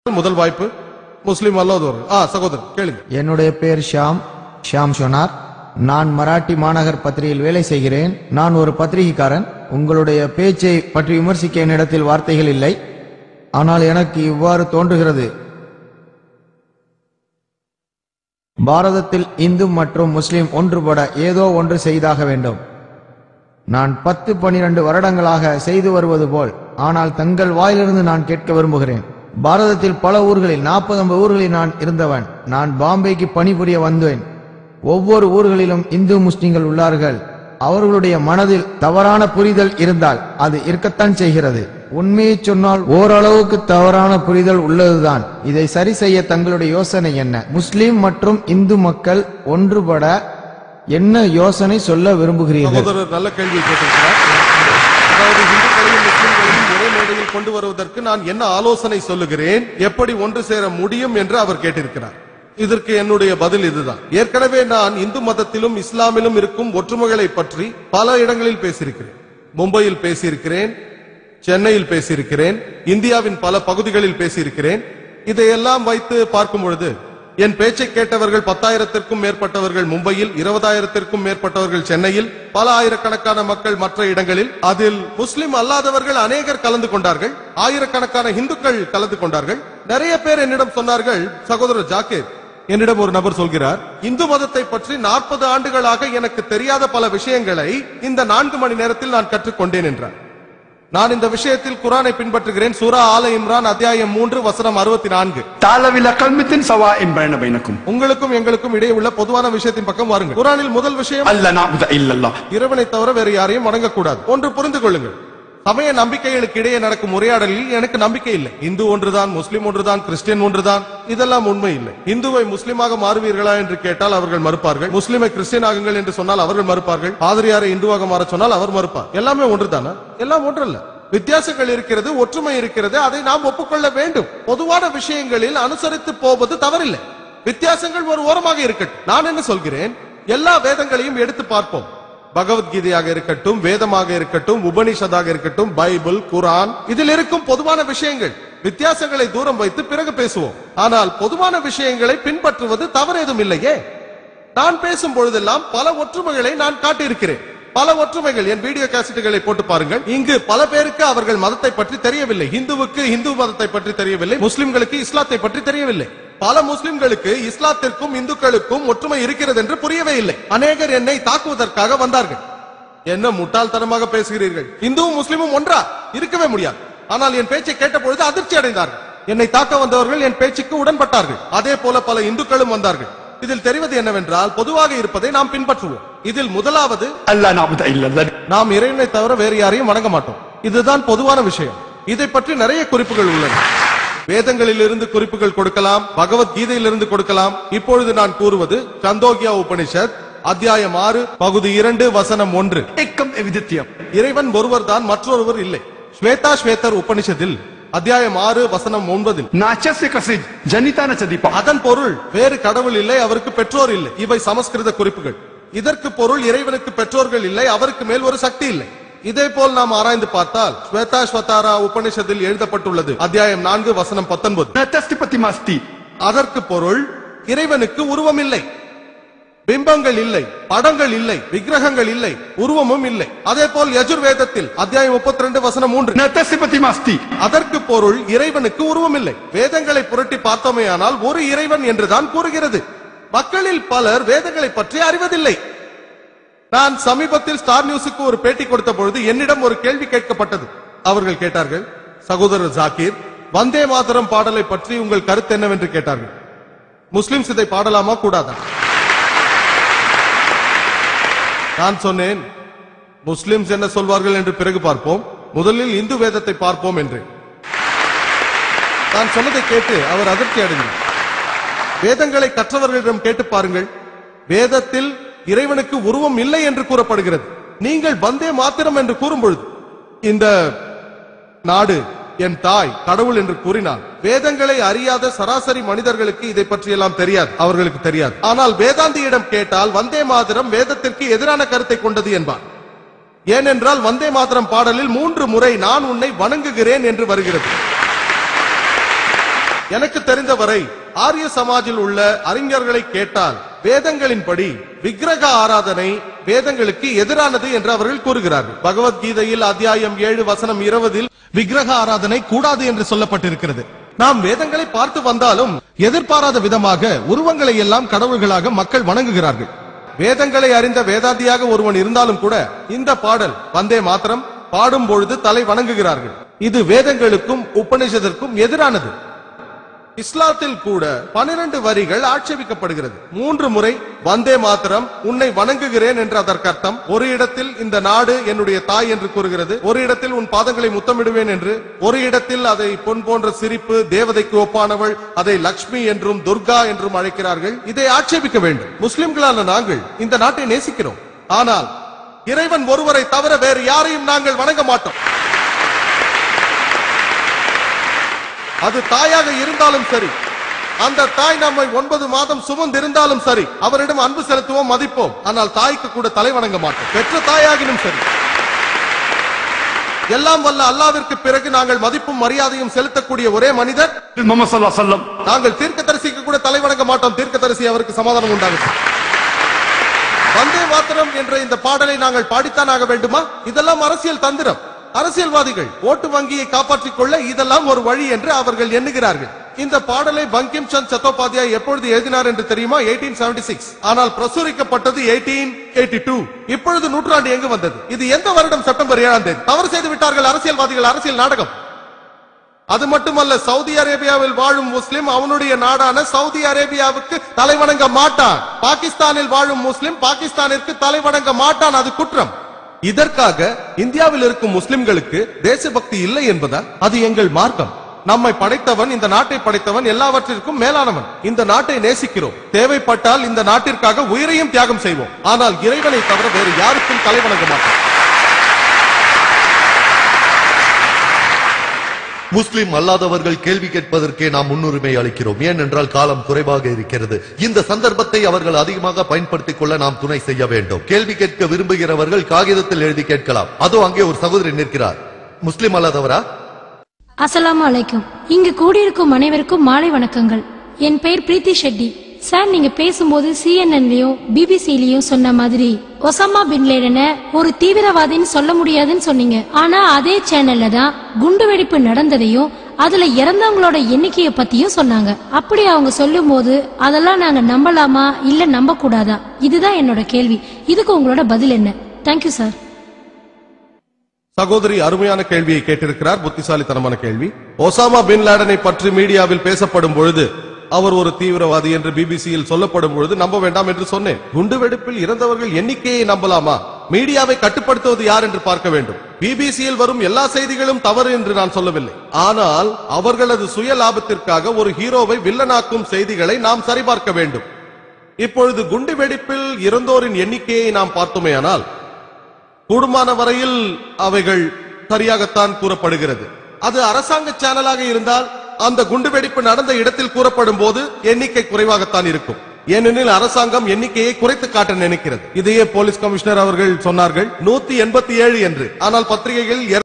முதல் வாய்ப்பு முஸ்லிம் அல்லாதவர்கள். சகோதரர் கேளுங்க. என்னுடைய பெயர் ஷாம் ஷோனார். நான் மராட்டி மாநகர் பத்திரிகையில் வேலை செய்கிறேன். நான் ஒரு பத்திரிகைக்காரன். உங்களுடைய பேச்சை பற்றி விமர்சிக்க என்னிடத்தில் வார்த்தைகள் இல்லை. ஆனால் எனக்கு இவ்வாறு தோன்றுகிறது, பாரதத்தில் இந்து மற்றும் முஸ்லிம் ஒன்றுபட ஏதோ ஒன்று செய்தாக வேண்டும். நான் 10-12 வருடங்களாக செய்து வருவது போல். ஆனால் தங்கள் வாயிலிருந்து நான் கேட்க விரும்புகிறேன். பாரதத்தில் பல ஊர்களில் 40-50 ஊர்களில் நான் இருந்தவன். நான் பாம்பேக்கு பணிபுரிய வந்தேன். ஒவ்வொரு ஊர்களிலும் இந்து முஸ்லிம்கள் உள்ளார்கள். அவர்களுடைய மனதில் தவறான புரிதல் இருந்தால் அது இருக்கத்தான் செய்கிறது. உண்மையை சொன்னால் ஓரளவுக்கு தவறான புரிதல் உள்ளதுதான். இதை சரி செய்ய தங்களுடைய யோசனை என்ன? முஸ்லிம் மற்றும் இந்து மக்கள் ஒன்றுபட என்ன யோசனை சொல்ல விரும்புகிறீர்கள்? நல்ல கேள்வி கேட்டிருக்கிறார். அதாவது இந்துக்களையும் முஸ்லிம்களையும் ஒரே மேடையில் கொண்டு வருவதற்கு நான் என்ன ஆலோசனை சொல்லுகிறேன், எப்படி ஒன்று சேர முடியும் என்று அவர் கேட்டிருக்கிறார். இதற்கு என்னுடைய பதில் இதுதான். ஏற்கனவே நான் இந்து மதத்திலும் இஸ்லாமிலும் இருக்கும் ஒற்றுமைகளை பற்றி பல இடங்களில் பேசியிருக்கிறேன். மும்பையில் பேசியிருக்கிறேன், சென்னையில் பேசியிருக்கிறேன், இந்தியாவின் பல பகுதிகளில் பேசியிருக்கிறேன். இதையெல்லாம் வைத்து பார்க்கும் பொழுது என் பேச்சை கேட்டவர்கள் 10,000-க்கும் மேற்பட்டவர்கள் மும்பையில், 20,000-க்கும் மேற்பட்டவர்கள் சென்னையில், பல ஆயிரக்கணக்கான மக்கள் மற்ற இடங்களில். அதில் முஸ்லிம் அல்லாதவர்கள் அநேகர் கலந்து கொண்டார்கள். ஆயிரக்கணக்கான இந்துக்கள் கலந்து கொண்டார்கள். நிறைய பேர் என்னிடம் சொன்னார்கள், சகோதரர் ஜாகிர், என்னிடம் ஒரு நபர் சொல்கிறார், இந்து மதத்தை பற்றி 40 ஆண்டுகளாக எனக்கு தெரியாத பல விஷயங்களை இந்த 4 மணி நேரத்தில் நான் கற்றுக்கொண்டேன் என்றார். நான் இந்த விஷயத்தில் குரானை பின்பற்றுகிறேன். சூரா ஆல இம்ரான் அத்தியாயம் 3 வசனம் 64. உங்களுக்கும் எங்களுக்கும் இடையே உள்ள பொதுவான விஷயத்தின் பக்கம் வாருங்கள். குரானில் முதல் விஷயம் இறைவனை தவிர வேறு யாரையும் வணங்கக்கூடாது. ஒன்று புரிந்து கொள்ளுங்கள், சமய நம்பிக்கைகளுக்கு இடையே நடக்கும் உரையாடலில் எனக்கு நம்பிக்கை இல்லை. இந்து ஒன்றுதான், முஸ்லிம் ஒன்றுதான், கிறிஸ்டியன் ஒன்றுதான், இதெல்லாம் உண்மை இல்லை. இந்துவை முஸ்லிமாக மாறுவீர்களா என்று கேட்டால் அவர்கள் மறுப்பார்கள். முஸ்லிமை கிறிஸ்டியன் ஆகுங்கள் என்று சொன்னால் அவர்கள் மறுப்பார்கள். பாதிரியாரை இந்துவாக மாற சொன்னால் அவர் மறுப்பார். எல்லாமே ஒன்றுதானா? எல்லாம் ஒன்றல்ல. வித்தியாசங்கள் இருக்கிறது, ஒற்றுமை இருக்கிறது. அதை நாம் ஒப்புக்கொள்ள வேண்டும். பொதுவான விஷயங்களில் அனுசரித்து போவது தவறில்லை. வித்தியாசங்கள் ஒரு ஓரமாக இருக்கட்டும். நான் என்ன சொல்கிறேன், எல்லா வேதங்களையும் எடுத்து பார்ப்போம். பகவத்கீதையாக இருக்கட்டும், வேதமாக இருக்கட்டும், உபனிஷதாக இருக்கட்டும், பைபிள், குரான், இதில் இருக்கும் பொதுவான விஷயங்கள். வித்தியாசங்களை தூரம் வைத்து பிறகு பேசுவோம். ஆனால் பொதுவான விஷயங்களை பின்பற்றுவது தவறு ஏதும் இல்லையே. நான் பேசும் பொழுதெல்லாம் பல ஒற்றுமைகளை நான் காட்டியிருக்கிறேன். பல ஒற்றுமைகள், என் வீடியோ கேசட்டுகளை போட்டு பாருங்கள். இங்கு பல பேருக்கு அவர்கள் மதத்தை பற்றி தெரியவில்லை. இந்துவுக்கு இந்து மதத்தை பற்றி தெரியவில்லை, முஸ்லிம்களுக்கு இஸ்லாத்தை பற்றி தெரியவில்லை. பல முஸ்லிம்களுக்கு இஸ்லாத்திற்கும் இந்துக்களுக்கும் ஒற்றுமை இருக்கிறது என்று புரியவே இல்லை. அநேகர் என்னை தாக்குவதற்காக வந்தார்கள். என்ன முட்டாள்தனமாக பேசுகிறீர்கள், இந்துவும் முஸ்லிமும் ஒன்றா? இருக்கவே முடியாது. ஆனால் என் பேச்சை கேட்ட பொழுது அதிர்ச்சி அடைந்தார்கள். என்னை தாக்க வந்தவர்கள் என் பேச்சுக்கு உடன்பட்டார்கள். அதே போல பல இந்துக்களும் வந்தார்கள். இதில் தெரிவது என்னவென்றால், பொதுவாக இருப்பதை நாம் பின்பற்றுவோம். இதில் முதலாவது, நாம் இறைவனை தவிர வேறு யாரையும் வணங்க மாட்டோம். இதுதான் பொதுவான விஷயம். இதை பற்றி நிறைய குறிப்புகள் உள்ளன. வேதங்களில் இருந்து குறிப்புகள் கொடுக்கலாம், பகவத்கீதையிலிருந்து கொடுக்கலாம். இப்பொழுது நான் கூறுவது சந்தோக்கியா உபனிஷத் அத்தியாயம் 6 பகுதி 2 வசனம் 1. இறைவன் ஒருவர் தான், மற்றொருவர் இல்லை. ஸ்வேதா ஸ்வேதர் உபனிஷத்தில் அத்தியாயம் 6 வசனம் 9. அதன் பொருள் வேறு கடவுள் இல்லை, அவருக்கு பெற்றோர் இல்லை. இவை சமஸ்கிருத குறிப்புகள். இதற்கு பொருள் இறைவனுக்கு பெற்றோர்கள் இல்லை, அவருக்கு மேல் ஒரு சக்தி இல்லை. இதே போல் நாம் ஆராய்ந்து பார்த்தால் ஸ்வேதா ஸ்வதாரா உபனிஷத்தில் எழுதப்பட்டுள்ளது அத்தியாயம் 4 வசனம் 19. அதற்கு பொருள் இறைவனுக்கு உருவம் இல்லை, பிம்பங்கள் இல்லை, படங்கள் இல்லை, விக்கிரகங்கள் இல்லை, உருவமும் இல்லை. அதே போல் யஜுர்வேதத்தில் அத்தியாயம் 32 வசனம் 3. அதற்கு பொருள் இறைவனுக்கு உருவம் இல்லை. வேதங்களை புரட்டி பார்த்தோமேயானால் ஒரு இறைவன் என்றுதான் கூறுகிறது. மக்களில் பலர் வேதங்களை பற்றி அறிவதில்லை. நான் சமீபத்தில் ஸ்டார் நியூஸுக்கு ஒரு பேட்டி கொடுத்த பொழுது என்னிடம் ஒரு கேள்வி கேட்கப்பட்டது. அவர்கள் கேட்டார்கள், சகோதரர் ஜாகிர், வந்தே மாதரம் பாடலை பற்றி உங்கள் கருத்து என்னவென்று கேட்டார்கள். முஸ்லிம்ஸ் இதை பாடலாமா கூடாதா? நான் சொன்னேன், முஸ்லிம்ஸ் என்ன சொல்வார்கள் என்று பிறகு பார்ப்போம், முதலில் இந்து வேதத்தை பார்ப்போம் என்று. நான் சொன்னதை கேட்டு அவர் அதிர்ச்சி அடைந்தார். வேதங்களை கற்றவர்களிடம் கேட்டு பாருங்கள், வேதத்தில் இறைவனுக்கு உருவம் இல்லை என்று கூறப்படுகிறது. நீங்கள் வந்தே மாத்திரம் என்று கூறும் பொழுது, இந்த நாடு என் தாய் கடவுள் என்று கூறினார். வேதங்களை அறியாத சராசரி மனிதர்களுக்கு இதை பற்றி எல்லாம் தெரியாது, அவர்களுக்கு தெரியாது. ஆனால் வேதாந்தியிடம் கேட்டால் வந்தே மாதரம் வேதத்திற்கு எதிரான கருத்தை கொண்டது என்பார். ஏனென்றால் வந்தே மாதரம் பாடலில் 3 முறை நான் உன்னை வணங்குகிறேன் என்று வருகிறது. எனக்கு தெரிந்தவரை ஆரிய சமாஜில் உள்ள அறிஞர்களை கேட்டால் வேதங்களின்படி விக்கிரக ஆராதனை வேதங்களுக்கு எதிரானது என்று அவர்கள் கூறுகிறார்கள். பகவத்கீதையில் அத்தியாயம் 7 வசனம் 20 விக்கிரக ஆராதனை கூடாது என்று சொல்லப்பட்டிருக்கிறது. நாம் வேதங்களை பார்த்து வந்தாலும் எதிர்பாராத விதமாக உருவங்களை எல்லாம் கடவுள்களாக மக்கள் வணங்குகிறார்கள். வேதங்களை அறிந்த வேதாந்தியாக ஒருவன் இருந்தாலும் கூட இந்த பாடல் வந்தே மாத்திரம் பாடும் பொழுது தலை வணங்குகிறார்கள். இது வேதங்களுக்கும் உபநிஷதற்கும் எதிரானது. இஸ்லாத்தில் கூட 12 வரிகள் ஆட்சேபிக்கப்படுகிறது. 3 முறை வந்தே மாத்திரம் உன்னை வணங்குகிறேன் என்று அதற்கு அர்த்தம். ஒரு இடத்தில் இந்த நாடு என்னுடைய தாய் என்று கூறுகிறது, ஒரு இடத்தில் உன் பாதங்களை முத்தமிடுவேன் என்று, ஒரு இடத்தில் அதை பொன் போன்ற சிரிப்பு, தேவதைக்கு ஒப்பானவள், அதை லக்ஷ்மி என்றும் துர்கா என்றும் அழைக்கிறார்கள். இதை ஆட்சேபிக்க வேண்டும். முஸ்லிம்களான நாங்கள் இந்த நாட்டை நேசிக்கிறோம். ஆனால் இறைவன் ஒருவரை தவிர வேறு யாரையும் நாங்கள் வணங்க மாட்டோம். அது தாயாக இருந்தாலும் சரி, அந்த தாய் நம்மை 9 மாதம் சுமந்திருந்தாலும் சரி, அவரிடம் அன்பு செலுத்துவோம், மதிப்போம். ஆனால் தாய்க்கு கூட தலை வணங்க மாட்டோம். பெற்ற தாயாகினும் சரி. எல்லாம் வல்ல அல்லாவிற்கு பிறகு நாங்கள் மதிப்பும் மரியாதையும் செலுத்தக்கூடிய ஒரே மனிதர் முஹம்மது ஸல்லல்லாஹு அலைஹி வஸல்லம். நாங்கள் தீர்க்கதரிசிக்கு கூட தலை வணங்க மாட்டோம். தீர்க்கதரிசி அவருக்கு சமாதானம் உண்டாகும். வந்தே மாத்திரம் என்ற இந்த பாடலை நாங்கள் பாடித்தான் ஆக வேண்டுமா? இதெல்லாம் அரசியல் தந்திரம். அரசியல்வாதிகள் ஓட்டு வங்கியை காப்பாற்றிக் கொள்ள இதெல்லாம் ஒரு வழி என்று அவர்கள் எண்ணுகிறார்கள். இந்த பாடலை பங்கிம் சந்த் சட்டோபாத்யாய் எப்பொழுது எழுதினார் என்று தெரியுமா? 1876. ஆனால் பிரசுரிக்கப்பட்டது 1882. இப்பொழுது நூற்றாண்டு எங்கு வந்தது? இது எந்த வருடம்? செப்டம்பர் 7ஆம் தேதி. தவறு செய்து விட்டார்கள் அரசியல்வாதிகள். அரசியல் நாடகம். அது மட்டுமல்ல, சவுதி அரேபியாவில் வாழும் முஸ்லிம் அவனுடைய நாடான சவுதி அரேபியாவுக்கு தலை வணங்க மாட்டான். பாகிஸ்தானில் வாழும் முஸ்லிம் பாகிஸ்தானிற்கு தலை வணங்க மாட்டான். அது குற்றம். இதற்காக இந்தியாவில் இருக்கும் முஸ்லிம்களுக்கு தேசபக்தி இல்லை என்பதா? அது எங்கள் மார்க்கம். நம்மை படைத்தவன், இந்த நாட்டை படைத்தவன் எல்லாவற்றிற்கும் மேலானவன். இந்த நாட்டை நேசிக்கிறோம். தேவைப்பட்டால் இந்த நாட்டிற்காக உயிரையும் தியாகம் செய்வோம். ஆனால் இறைவனை தவிர வேறு யாருக்கும் தலை வணங்க மாட்டோம். முஸ்லிம் அல்லாதவர்கள் கேள்வி கேட்பதற்கே நாம் முன்னுரிமை அளிக்கிறோம். ஏனென்றால் காலம் குறைவாக இருக்கிறது. இந்த சந்தர்ப்பத்தை அவர்கள் அதிகமாக பயன்படுத்திக் கொள்ள நாம் துணை செய்ய வேண்டும். கேள்வி கேட்க விரும்புகிறவர்கள் காகிதத்தில் எழுதி கேட்கலாம். அதோ அங்கே ஒரு சகோதரி நிற்கிறார். முஸ்லிம் அல்லாதவரா? அஸ்ஸலாமு அலைக்கும். இங்கு கூடியிருக்கும் அனைவருக்கும் மாலை வணக்கங்கள். என் பெயர் பிரீத்தி ஷெட்டி. சார், நீங்க பேசும்போது CNN-லயும் BBC-லயும் சொன்ன மாதிரி ஒசாமா பின் லேடனை ஒரு தீவிரவாதின்னு சொல்ல முடியாதுன்னு சொன்னீங்க. ஆனா அதே சேனல்ல தான் குண்டு வெடிப்பு நடந்ததையும் அதுல இறந்தவங்களோட எண்ணிக்கையை பத்தியும் சொன்னாங்க. அப்படி அவங்க சொல்லும் போது அதெல்லாம் நாங்க நம்பலாமா இல்ல நம்ப கூடாதா? இதுதான் என்னோட கேள்வி. இதுக்கு உங்களோட பதில் என்ன? Thank you sir. சகோதரி அருமையான கேள்வியை கேட்டிருக்கிறார். புத்திசாலித்தனமான கேள்வி. ஒசாமா பின் லேடனை பற்றி மீடியாவில் பேசப்படும் பொழுது அவர் ஒரு தீவிரவாதி என்று பிபிசியில் சொல்லப்படும் பொழுது நம்ப வேண்டாம் என்று சொன்னேன். குண்டுவெடிப்பில் இறந்தவர்கள் எண்ணிக்கையை நம்பலாமா? மீடியாவை கட்டுப்படுத்துவது யார் என்று பார்க்க வேண்டும். பிபிசியில் வரும் எல்லா செய்திகளும் தவறு என்று நான் சொல்லவில்லை. ஆனால் அவர்களது சுய லாபத்திற்காக ஒரு ஹீரோவை வில்லனாக்கும் செய்திகளை நாம் சரிபார்க்க வேண்டும். இப்பொழுது குண்டு வெடிப்பில் இறந்தோரின் எண்ணிக்கையை நாம் பார்த்தோமேயானால் கூடுமான வரையில் அவைகள் சரியாகத்தான் கூறப்படுகிறது. அது அரசாங்க சேனலாக இருந்தால் அந்த குண்டுவெடிப்பு நடந்த இடத்தில் கூறப்படும் போது எண்ணிக்கை குறைவாகத்தான் இருக்கும். ஏனெனில் அரசாங்கம் எண்ணிக்கையை குறைத்து காட்ட நினைக்கிறது. இதையே போலீஸ் கமிஷனர் அவர்கள் சொன்னார்கள் 187 என்று. ஆனால் பத்திரிகைகள்